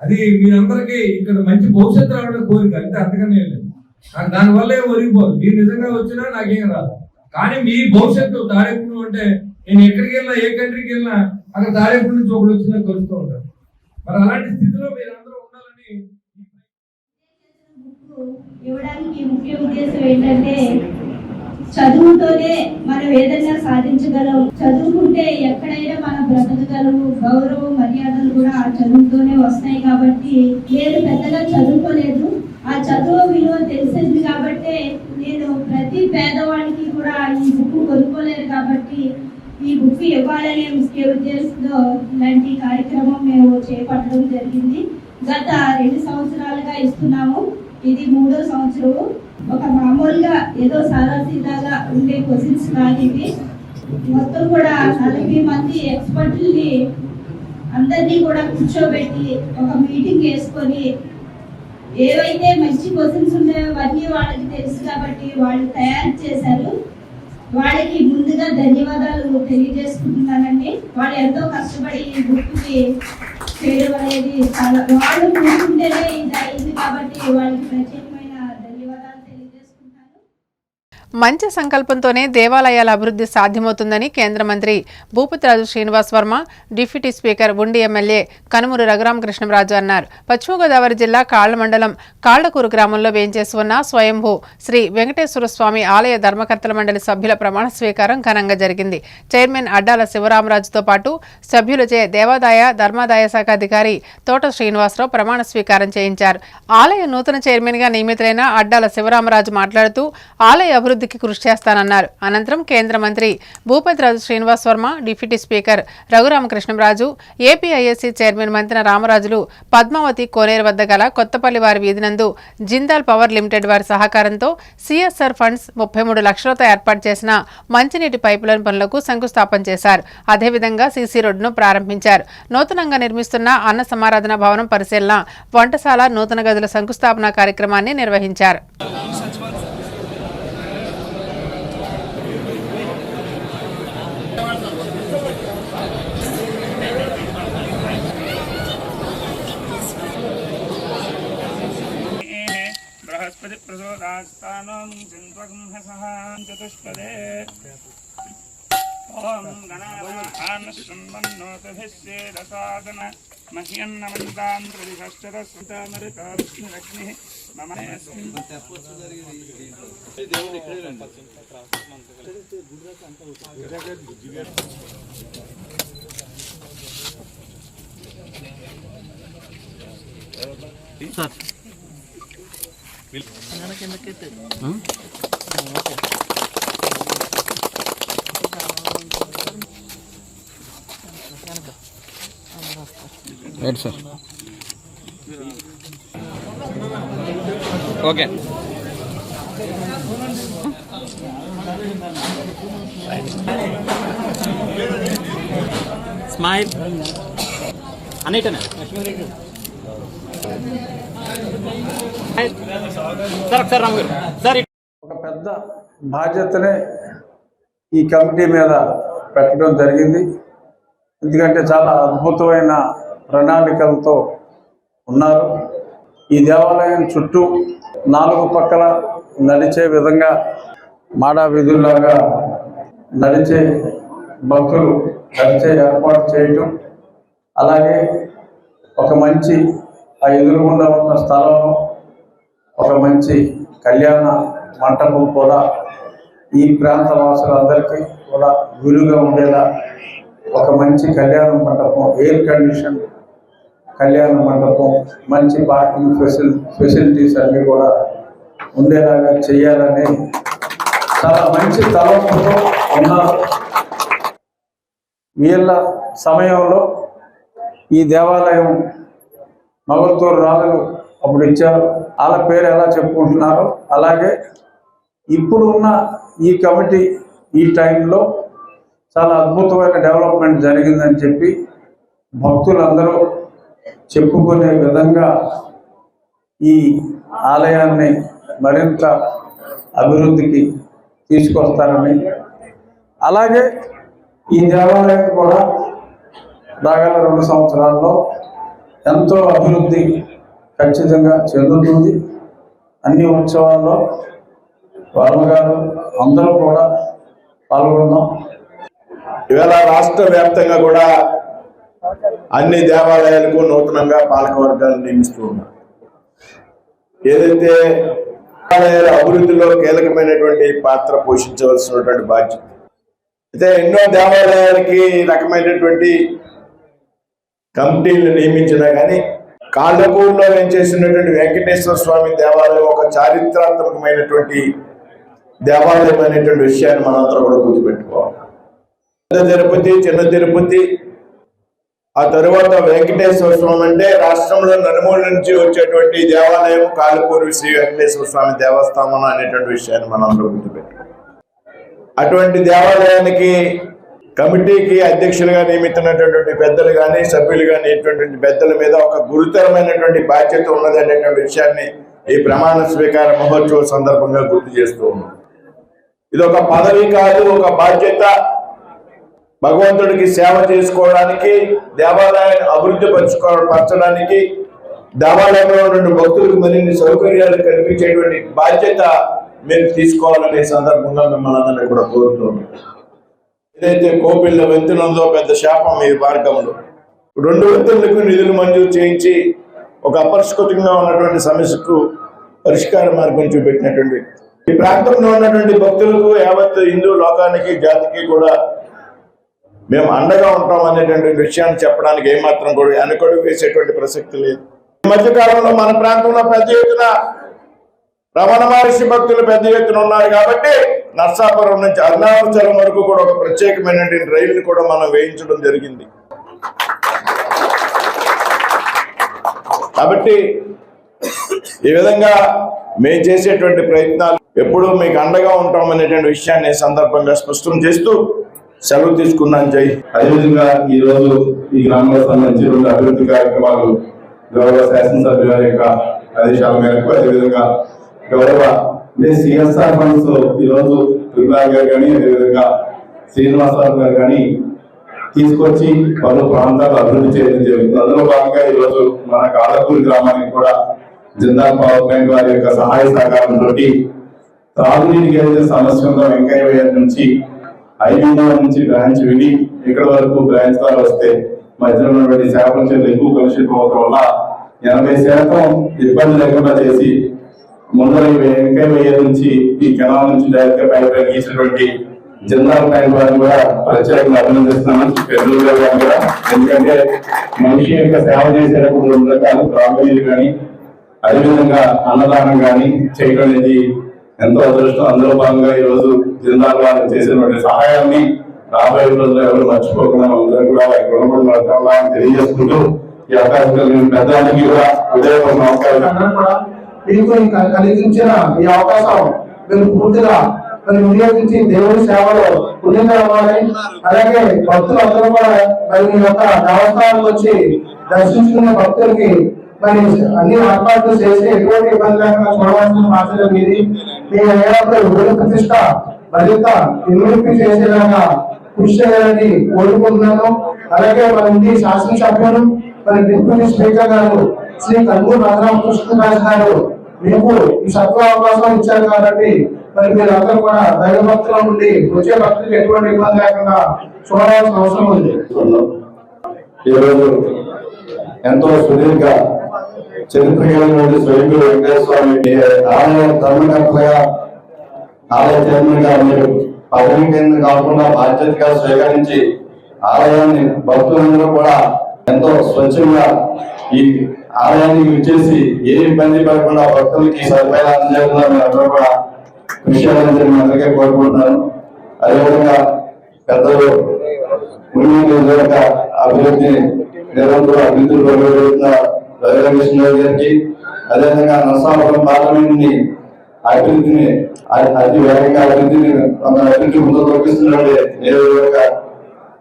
అది మీరందరికీ ఇక్కడ మంచి భవిష్యత్తు రావడం కోరిక, అంటే అంతగానే లేదు. నాకు దానివల్లే ఒరిగిపోదు. మీరు నిజంగా వచ్చినా నాకేం రాదు. కానీ మీ భవిష్యత్తు తాడేపల్లి అంటే నేను ఎక్కడికి వెళ్ళినా, ఏ కంట్రీకి వెళ్ళినా అక్కడ తాడేపల్లి నుంచి ఒకటి వచ్చినా కలుస్తూ ఉంటారు. మరి అలాంటి స్థితిలో మీరందరూ ఉండాలని ఇవ్వడానికి ముఖ్య ఉద్దేశం ఏంటంటే చదువుతోనే మనం ఏదైనా సాధించగలం. చదువుకుంటే ఎక్కడైనా మనం బ్రతకగలము. గౌరవ మర్యాదలు కూడా ఆ చదువుతోనే వస్తాయి. కాబట్టి నేను పెద్దగా చదువుకోలేదు, ఆ చదువు విలువ తెలిసింది కాబట్టి నేను ప్రతి పేదవాడికి కూడా ఈ బుక్ కొనుక్కోలేదు. కాబట్టి ఈ బుక్ ఇవ్వాలనే ముఖ్య ఉద్దేశంతో ఇలాంటి కార్యక్రమం మేము చేపట్టడం జరిగింది. గత 2 సంవత్సరాలుగా ఇస్తున్నాము. ఇది 3వ సంవత్సరం. ఒక మామూలుగా ఏదో సాదాసీదాగా ఉండే క్వశ్చన్స్ కాదు ఇవి. మొత్తం కూడా 40 మంది ఎక్స్పర్ట్ని అందరినీ కూడా కూర్చోబెట్టి ఒక మీటింగ్ వేసుకొని ఏవైతే మంచి క్వశ్చన్స్ ఉన్నాయో అవన్నీ వాళ్ళకి తెలుసు కాబట్టి వాళ్ళు తయారు చేశారు. వాళ్ళకి ముందుగా ధన్యవాదాలు తెలియజేసుకుంటున్నానండి. వాళ్ళు ఎంతో కష్టపడి ఈ బుక్కి చేయడం అనేది చాలా వాళ్ళు కూర్చుంటేనే ఇది అయింది కాబట్టి వాళ్ళకి ప్రత్యేకమైన ధన్యవాదాలు తెలియజేసుకుంటాను. మంచి సంకల్పంతోనే దేవాలయాల అభివృద్ధి సాధ్యమవుతుందని కేంద్ర మంత్రి భూపతిరాజు శ్రీనివాస్ వర్మ, డిప్యూటీ స్పీకర్ ఉండి ఎమ్మెల్యే కనుమూరు రఘురామకృష్ణరాజు అన్నారు. పశ్చిమ గోదావరి జిల్లా కాళ్ల మండలం కాళ్లకూరు గ్రామంలో వేంచేసి ఉన్న స్వయంభూ శ్రీ వెంకటేశ్వర స్వామి ఆలయ ధర్మకర్తల మండలి సభ్యుల ప్రమాణ స్వీకారం ఘనంగా జరిగింది. చైర్మన్ అడ్డాల శివరామరాజుతో పాటు సభ్యులచే దేవాదాయ ధర్మాదాయ శాఖ అధికారి తోట శ్రీనివాసరావు ప్రమాణ స్వీకారం చేయించారు. ఆలయ నూతన చైర్మన్ గా నియమితులైన అడ్డాల శివరామరాజు మాట్లాడుతూ ఆలయ అభివృద్ధికి కృషి చేస్తానన్నారు. అనంతరం కేంద్ర మంత్రి Bhupathiraju Srinivas Varma, deputy speaker Raghuramakrishnaraju, APIIC chairman Mantena రామరాజులు పద్మావతి కోనేరు వద్ద గల కొత్తపల్లి వారి వీధినందు జిందాల్ పవర్ లిమిటెడ్ వారి సహకారంతో సిఎస్ఆర్ ఫండ్స్ 33 లక్షలతో ఏర్పాటు చేసిన మంచినీటి పైపులైన్ పనులకు శంకుస్థాపన చేశారు. అదేవిధంగా సీసీ రోడ్డును ప్రారంభించారు. నూతనంగా నిర్మిస్తున్న అన్న సమారాధన భవనం పరిశీలన, వంటశాల, నూతన గదుల శంకుస్థాపన కార్యక్రమాన్ని నిర్వహించారు. बृहस्पति प्रसोदास्तानं चतुष्पदे ఓం గణానాన్ శృణ్వన్నోతభిశ్చేదసాదన మహ్యన్నమంతాం ప్రతిభశ్చరస్మృతామృతాగ్ని మమస్మిన్ రైట్ సార్. ఓకే స్మైల్ అన్నిటనే సార్ ఒకసారి రామ్ గారు సార్. ఒక పెద్ద బాధ్యతనే ఈ కమిటీ మీద పెట్టడం జరిగింది. ఎందుకంటే చాలా అద్భుతమైన ప్రణాళికలతో ఉన్నారు. ఈ దేవాలయం చుట్టూ 4 పక్కల నడిచే విధంగా మాడా వీధుల్లాగా నడిచే భక్తులు నడిచే ఏర్పాటు చేయటం, అలాగే ఒక మంచి ఆ ఎదురుగుండా ఉన్న స్థలంలో ఒక మంచి కళ్యాణ మంటపం కూడా ఈ ప్రాంత వాసులందరికీ కూడా వీలుగా ఉండేలా ఒక మంచి కళ్యాణ మంటపం, ఎయిర్ కండిషన్ కళ్యాణ మండపం, మంచి పార్కింగ్ ఫెసిలిటీస్ అన్నీ కూడా ఉండేలాగా చేయాలని చాలా మంచి తలంపుతో ఉన్నారు. వీళ్ళ సమయంలో ఈ దేవాలయం మొగల్తూరు రాజులు అప్పుడు ఇచ్చారు. వాళ్ళ పేరు ఎలా చెప్పుకుంటున్నారో అలాగే ఇప్పుడు ఉన్న ఈ కమిటీ ఈ టైంలో చాలా అద్భుతమైన డెవలప్మెంట్ జరిగిందని చెప్పి భక్తులందరూ చెప్పుకునే విధంగా ఈ ఆలయాన్ని మరింత అభివృద్ధికి తీసుకొస్తారని, అలాగే ఈ దేవాలయం కూడా రాగల 2 సంవత్సరాల్లో ఎంతో అభివృద్ధి ఖచ్చితంగా చెందుతుంది. అన్ని ఉత్సవాల్లో వర్మగారు అందరూ కూడా పాల్గొన్నాం. ఇవాళ రాష్ట్ర వ్యాప్తంగా కూడా అన్ని దేవాలయాలకు నూతనంగా పాలకవర్గాలు నియమిస్తూ ఉన్నారు. ఏదైతే దేవాలయాల అభివృద్ధిలో కీలకమైనటువంటి పాత్ర పోషించవలసినటువంటి బాధ్యత అయితే ఎన్నో దేవాలయాలకి రకమైనటువంటి కమిటీలు నియమించినా కానీ కాళ్ళపూర్లో ఏం చేసినటువంటి వెంకటేశ్వర స్వామి దేవాలయం ఒక చారిత్రాత్మకమైనటువంటి దేవాలయం అనేటువంటి విషయాన్ని మనందరం కూడా గుర్తుపెట్టుకోవాలి. పెద్ద తిరుపతి, చిన్న తిరుపతి, ఆ తరువాత వెంకటేశ్వర స్వామి అంటే రాష్ట్రంలో నలుమూల నుంచి వచ్చేటువంటి దేవాలయం కాళ్ళపూరి శ్రీ వెంకటేశ్వర స్వామి దేవస్థానం అనేటువంటి విషయాన్ని మనందరం గుర్తుపెట్టుకోవాలి. అటువంటి దేవాలయానికి కమిటీకి అధ్యక్షులుగా నియమితున్నటువంటి పెద్దలు కానీ సభ్యులు కానీ ఇటువంటి పెద్దల మీద ఒక గురుతరమైనటువంటి బాధ్యత ఉన్నది అనేటువంటి విషయాన్ని ఈ ప్రమాణ స్వీకార మహోత్సవం సందర్భంగా గుర్తు చేస్తూ ఉన్నాం. ఇది ఒక పదవి కాదు, ఒక బాధ్యత. భగవంతుడికి సేవ చేసుకోవడానికి, దేవాలయాన్ని అభివృద్ధి పరచడానికి, దేవాలయంలో ఉన్న భక్తులకు మరిన్ని సౌకర్యాలు కల్పించేటువంటి బాధ్యత మీరు తీసుకోవాలనే సందర్భంగా మిమ్మల్ని అందరినీ కూడా కోరుతున్నాం. ఏదైతే కోపిళ్ళ వంతెన ఉందో పెద్ద శాపం ఈ మార్గంలో 2 వంతెనలకు నిధులు మంజూరు చేయించి ఒక అపరిష్కృతంగా ఉన్నటువంటి సమస్యకు పరిష్కార మార్గం చూపెట్టినటువంటి ఈ ప్రాంతంలో ఉన్నటువంటి భక్తులకు, యావత్ హిందూ లోకానికి, జాతికి కూడా మేము అండగా ఉంటాం అనేటువంటి విషయాన్ని చెప్పడానికి ఏమాత్రం కూడా వెనకడుగు వేసేటువంటి ప్రసక్తి లేదు. ఈ మధ్యకాలంలో మన ప్రాంతంలో పెద్ద ఎత్తున రమణ మహర్షి భక్తులు పెద్ద ఎత్తున ఉన్నారు కాబట్టి నర్సాపురం నుంచి అరుణాచలం వరకు కూడా ఒక ప్రత్యేకమైనటువంటి రైలుని కూడా మనం వేయించడం జరిగింది. కాబట్టి ఈ విధంగా మేము చేసేటువంటి ప్రయత్నాలు ఎప్పుడూ మీకు అండగా ఉంటాం అనేటువంటి విషయాన్ని సందర్భంగా స్పష్టం చేస్తూ సెలవు తీసుకున్నాను. జై. అదేవిధంగా ఈ రోజు ఈ గ్రామంలో సంబంధించినటువంటి అభివృద్ధి కార్యక్రమాలు గౌరవ శాసనసభ్యుల యొక్క ఆదేశాల మేరకు, అదేవిధంగా గౌరవ సిఎస్ఆర్ ఫండ్స్ ఈరోజు త్రిపురాజ్ గారు కానీ, అదేవిధంగా శ్రీనివాసరావు గారు కానీ తీసుకొచ్చి పలు ప్రాంతాలు అభివృద్ధి చేయడం జరుగుతుంది. అందులో భాగంగా ఈరోజు మన కాళ్ళపూరి గ్రామానికి కూడా జిందాల్ పవర్ ప్లాంట్ వారి యొక్క సహాయ సహకారంతో తాగునీటికి ఏదైతే సమస్య ఉందో వెంకయ్య నుంచి ఐదు నుంచి బ్రాంచ్ విడి ఇక్కడ వరకు బ్రాంచ్ ద్వారా వస్తే మధ్యలో ఉన్నటువంటి చేపల చెరువులు ఎక్కువ కలుషితం అవడం వల్ల 80% ఇబ్బంది లేకుండా చేసి ముందర వెంకయ్య నుంచి ఈ కెనాల్ నుంచి డైరెక్ట్ గా పైప్ లైన్ గీసినటువంటి జిందాల్ ట్యాంక్ వారిని కూడా ప్రత్యేకంగా అభినందిస్తున్నాను పెద్దలు గారు కూడా. ఎందుకంటే మనిషి యొక్క సేవ చేసేటప్పుడు 2 రకాలు ప్రాముఖ్యత కానీ అదేవిధంగా అన్నదానం కానీ చేయడం అనేది ఎంతో అదృష్టం. అందులో భాగంగా ఈ రోజు జిందాల్ వారు చేసినటువంటి సహాయాన్ని రాబోయే రోజుల్లో ఎవరు మర్చిపోకుండా అందరూ కూడా రుణపడి తెలియజేసుకుంటూ ఈ అవకాశం కలిగిన పెద్దలకి కూడా హృదయపూర్వక నమస్కారం. మీకు కలిగించిన ఈ అవకాశం మీరు పూర్తిగా వినియోగించి దేవుడి సేవలో పుణ్యమవ్వాలి. అలాగే భక్తులందరూ కూడా మరి మీ యొక్క దేవస్థానానికి వచ్చి దర్శించుకున్న భక్తులకి మరి అన్ని ఏర్పాట్లు చేసి ఎటువంటి ఇబ్బంది లేకుండా చూడవలసిన బాధ్యత మీది. మీ అయ్యేటప్పుడు ప్రతిష్ట మరింత ఇన్వెంట్ చేసేలాగా కృషి చేయాలని కోరుకుంటున్నాను. అలాగే మన ఇంటి శాసనసభ్యులు మరి డిప్యూటీ స్పీకర్ గారు శ్రీ కల్లూరు రామకృష్ణరాజు గారు మీకు ఈ సత్వ అవకాశం ఇచ్చారు కాబట్టి మరి మీరందరూ కూడా దైవభక్తుల నుండి వచ్చే భక్తులకు ఎటువంటి ఇబ్బంది లేకుండా చూడాల్సిన అవసరం ఉంది. ఈరోజు ఎంతో సుదీర్ఘ చరిత్ర కలిగినటువంటి స్వయంగురు వెంకటేశ్వర స్వామి ఆలయ ధర్మకర్తగా ఆలయ చైర్మన్ గా మీరు పదవి కింద కాకుండా బాధ్యతగా స్వీకరించి ఆలయాన్ని భక్తులందరూ కూడా ఎంతో స్వచ్ఛంగా ఈ ఆలయానికి విచ్చేసి ఏ ఇబ్బంది పడకుండా భక్తులకి సదుపాయాలు అందజేయకుండా మీరు అందరూ కూడా కృషి చేయాలని మీ అందరికీ కోరుకుంటున్నాను. అదేవిధంగా పెద్దలు నియోజకవర్గ అభివృద్ధి నిరంతర అభివృద్ధులు ప్రవేశిస్తున్న రవికృష్ణ గారికి అదేవిధంగా నరసాపురం పార్లమెంట్ ని అభివృద్ధిని అతి వేగంగా అభివృద్ధి ముందు తొలగిస్తున్నట్టు నియోజకవర్గ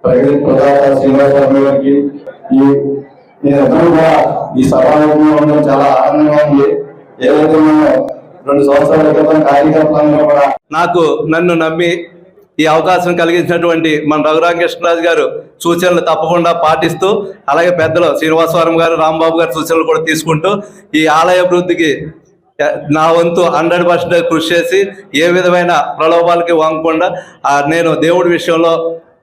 ప్రగతి ప్రదాత శ్రీనివాసరావు గారికి మీరందరూ కూడా ఈ సభాముఖంగా ఉండడం చాలా ఆనందంగా ఉంది. ఏదైతే మేము 2 సంవత్సరాల క్రితం కార్యకర్తలందరూ కూడా నన్ను నమ్మి ఈ అవకాశం కలిగించినటువంటి మన రఘురామకృష్ణరాజు గారు సూచనలు తప్పకుండా పాటిస్తూ అలాగే పెద్దలు శ్రీనివాసవరం గారు రాంబాబు గారి సూచనలు కూడా తీసుకుంటూ ఈ ఆలయ అభివృద్ధికి నా వంతు 100% కృషి చేసి ఏ విధమైన ప్రలోభాలకి వంగకుండా నేను దేవుడి విషయంలో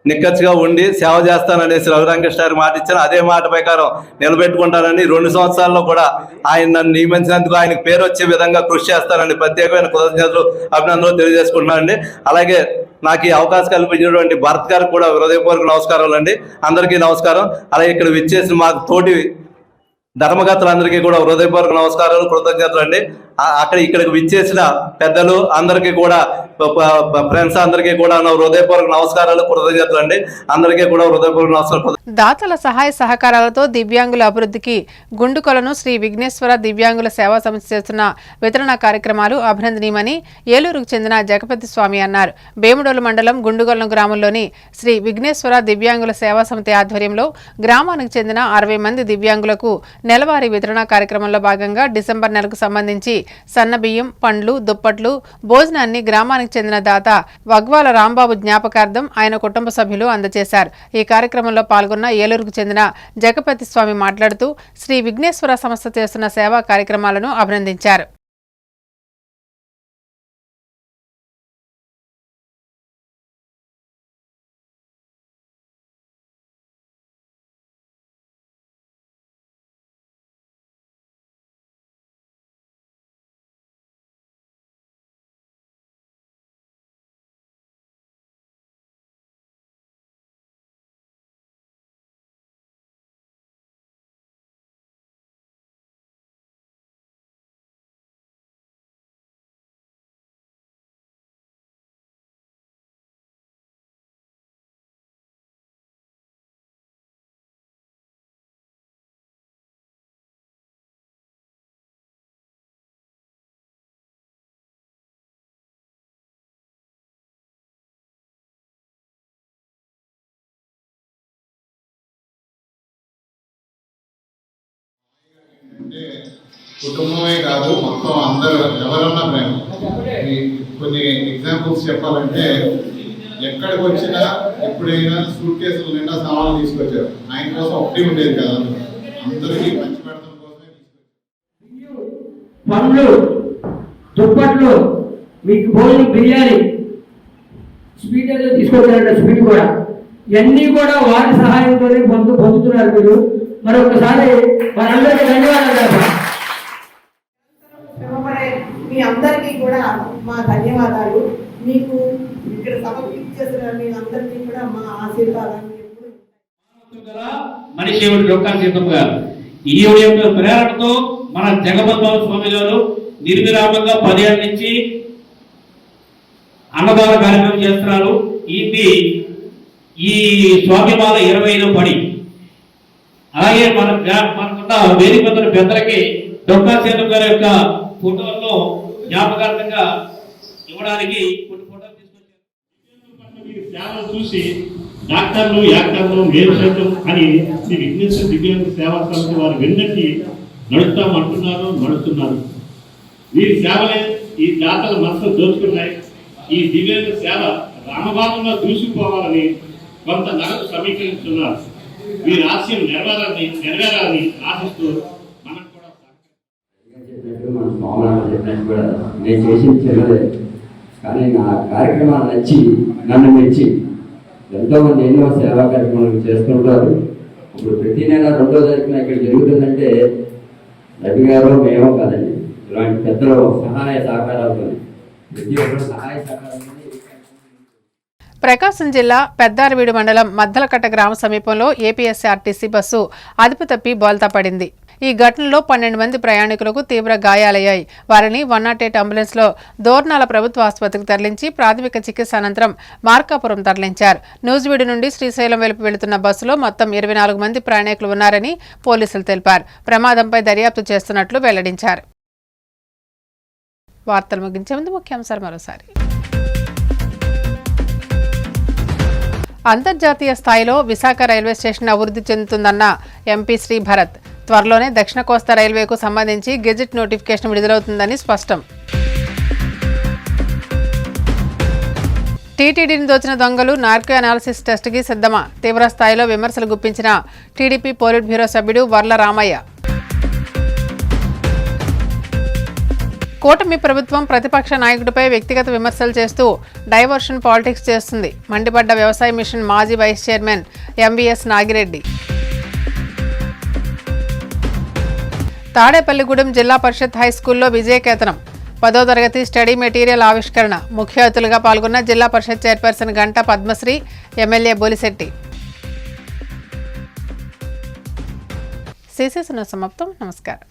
నిక్కచ్చిగా ఉండి సేవ చేస్తాననేసి రఘురామకృష్ణ గారు మాట ఇచ్చాను. అదే మాట ప్రకారం నిలబెట్టుకుంటానని 2 సంవత్సరాల్లో కూడా ఆయన నన్ను నియమించినందుకు ఆయనకు పేరు వచ్చే విధంగా కృషి చేస్తానని ప్రత్యేకమైన కృతజ్ఞతలు అభినందనలు తెలియజేసుకుంటున్నానండి. అలాగే నాకు ఈ అవకాశం కల్పించినటువంటి భరత్ గారికి కూడా హృదయపూర్వక నమస్కారాలు అండి. అందరికీ నమస్కారం. అలాగే ఇక్కడ విచ్చేసిన మాకు తోటి ధర్మకర్తలందరికీ కూడా హృదయపూర్వక నమస్కారాలు కృతజ్ఞతలు అండి. ఇక్కడికి విచ్చేసిన పెద్దలు అందరికీ కూడా ఫ్రెండ్స్ అందరికీ కూడా నా హృదయపూర్వక నమస్కారాలు కృతజ్ఞతలు అండి. అందరికీ కూడా హృదయపూర్వక నమస్కారాలు. దాతల సహాయ సహకారాలతో దివ్యాంగుల అభివృద్ధికి గుండుకొలను శ్రీ విఘ్నేశ్వర దివ్యాంగుల సేవా సంస్థ చేస్తున్న వితరణ కార్యక్రమాలు అభినందనీయమని ఏలూరుకు చెందిన జగపతి స్వామి అన్నారు. వేముడోలు మండలం గుండుకొలను గ్రామంలోని శ్రీ విఘ్నేశ్వర దివ్యాంగుల సేవా సమితి ఆధ్వర్యంలో గ్రామానికి చెందిన 60 మంది దివ్యాంగులకు నెలవారీ వితరణ కార్యక్రమంలో భాగంగా డిసెంబర్ నెలకు సంబంధించి సన్నబియ్యం, పండ్లు, దుప్పట్లు, భోజనాన్ని గ్రామానికి చెందిన దాత వగ్వాల రాంబాబు జ్ఞాపకార్థం ఆయన కుటుంబ సభ్యులు అందజేశారు. ఈ కార్యక్రమంలో పాల్గొన్న ఏలూరుకు చెందిన జగపతి స్వామి మాట్లాడుతూ శ్రీ విఘ్నేశ్వర సంస్థ చేస్తున్న సేవా కార్యక్రమాలను అభినందించారు. అంటే కుటుంబమే కాదు మొత్తం అందరూ ఎవరన్నా ప్రేమ. కొన్ని ఎగ్జాంపుల్స్ చెప్పాలంటే ఎక్కడికి వచ్చినా ఎప్పుడైనా సూట్ కేసులు నిండా సామాన్లు తీసుకొచ్చారు. ఆయన కోసం ఒకటి ఉండేది కదా, అందరికీ మంచి పెడతాం కోసమే తీసుకొచ్చారు. పండ్లు, దుప్పట్లు, మీకు భోజనం, బిర్యానీ స్పీడ్ ఏదో తీసుకొచ్చారంట, స్పీడ్ కూడా ఇవన్నీ కూడా వారి సహాయంతోనే పొందుతున్నారు మీరు. మరొకసారి వారందరికీ ధన్యవాదాలు. మీ అందరికీ కూడా మా ధన్యవాదాలు. మీకు ఇక్కడ సమర్పించేసిన మీ అందరికీ కూడా మా ఆశీర్వాదాలు. మనిషి డొక్కా సీతమ్మ గారు ఈ యొక్క ప్రేరణతో మన జగపతిబాబు స్వామి గారు నిర్విరామంగా 10 ఏళ్ల నుంచి అన్నదాన కార్యక్రమం చేస్తున్నారు. ఇది ఈ స్వామిమాల 25వ పడి. అలాగే మనకున్న వేదిక పెద్దలకి డొక్కా సీతమ్మ గారి యొక్క ఫోటోల్లో జ్ఞాపకార్థంగా ఇవ్వడానికి కొన్ని ఫోటోలు తీసుకొచ్చారు. సేవలు చూసి డాక్టర్లు, యాక్టర్లు, మేల్సేట్లు అని శ్రీ విఘ్నేశ్వర దివ్యాంగ సేవా సమితి వారు వెన్నట్టి నడుస్తున్నారు. వీరి సేవలే ఈ దాతల మనసులో దోచుకున్నాయి. ఈ దివ్యాంగ సేవ రామబాబులో దూసుకుపోవాలని కొంత నగదు సమీకరిస్తున్నారు. వీరి ఆశయం నెరవేరాలని ఆశిస్తూ మనం కూడా నేను చేసిన చెల్లెలే, కానీ నా కార్యక్రమాలు నచ్చి నన్ను మెచ్చి ఎంతోమంది ఎన్నో సేవా కార్యక్రమాలు చేస్తుంటారు. ఇప్పుడు ప్రతి నెల 2వ తారీఖున ఇక్కడ జరుగుతుందంటే రవి గారు మేమో కాదండి, ఇలాంటి పెద్దలు సహాయ సహకారాలతో ప్రతి ఒక్కరు సహాయ సహకారాలతో. ప్రకాశం జిల్లా పెద్దారవీడు మండలం మద్దలకట్ట గ్రామ సమీపంలో ఏపీఎస్ఆర్టీసీ బస్సు అదుపు తప్పి బోల్తా పడింది. ఈ ఘటనలో 12 మంది ప్రయాణికులకు తీవ్ర గాయాలయ్యాయి. వారిని 108 అంబులెన్స్లో దోర్నాల ప్రభుత్వ ఆసుపత్రికి తరలించి ప్రాథమిక చికిత్స అనంతరం మార్కాపురం తరలించారు. నూజివీడు నుండి శ్రీశైలం వైపు వెళుతున్న బస్సులో మొత్తం 24 మంది ప్రయాణికులు ఉన్నారని పోలీసులు తెలిపారు. ప్రమాదంపై దర్యాప్తు చేస్తున్నట్లు వెల్లడించారు. వార్తలు ముగించే ముందు ముఖ్యాంశాలు మరోసారి. అంతర్జాతీయ స్థాయిలో విశాఖ రైల్వే స్టేషన్ అభివృద్ధి చెందుతుందన్న ఎంపీ శ్రీ భరత్. త్వరలోనే దక్షిణ కోస్తా రైల్వేకు సంబంధించి గెజిట్ నోటిఫికేషన్ విడుదలవుతుందని స్పష్టం. టీటీడీని దోచిన దొంగలు నార్కో అనాలిసిస్ టెస్ట్కి సిద్ధమా? తీవ్ర స్థాయిలో విమర్శలు గుప్పించిన టీడీపీ పోలిట్ బ్యూరో సభ్యుడు వర్ల రామయ్య. కూటమి ప్రభుత్వం ప్రతిపక్ష నాయకుడిపై వ్యక్తిగత విమర్శలు చేస్తూ డైవర్షన్ పాలిటిక్స్ చేస్తుంది. మండిపడ్డ వ్యవసాయ మిషన్ మాజీ vice chairman MVS Nagireddy. Tadepalligudem Zilla Parishad హైస్కూల్లో విజయకేతనం. 10వ తరగతి స్టడీ మెటీరియల్ ఆవిష్కరణ. ముఖ్య అతిథులుగా పాల్గొన్న జిల్లా పరిషత్ చైర్పర్సన్ గంటా పద్మశ్రీ, ఎమ్మెల్యే బోలిశెట్టి. సిసిసి సమాప్తం. నమస్కారం.